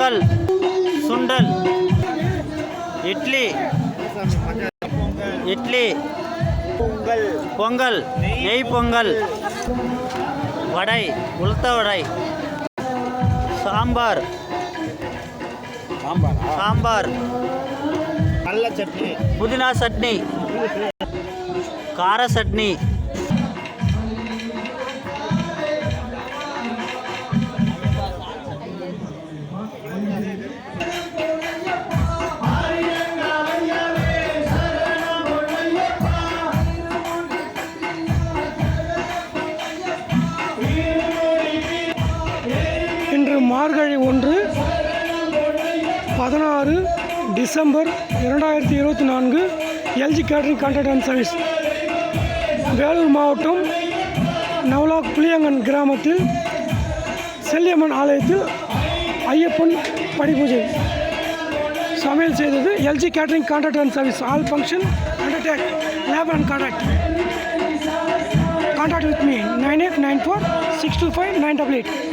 பொங்கல், சுண்டல், இட்லி, இட்லி, பொங்கல், பொங்கல், நெய் பொங்கல், வடை, உளுத்த வடை, சாம்பார், சாம்பார், நல்ல சட்னி, புதினா சட்னி, கார சட்னி, இன்று மார்கழி 1 16 December 2024 LG catering contract and service Vellore மாவட்டம் நவலாக் புளியங்கன் கிராமத்தில் செல்லியம்மன் ஆலயத்தில் ஐயப்பன் படிபூஜை சமையல் செய்தது LG catering contract and service all function undertake labour and contract with me 9894 625 988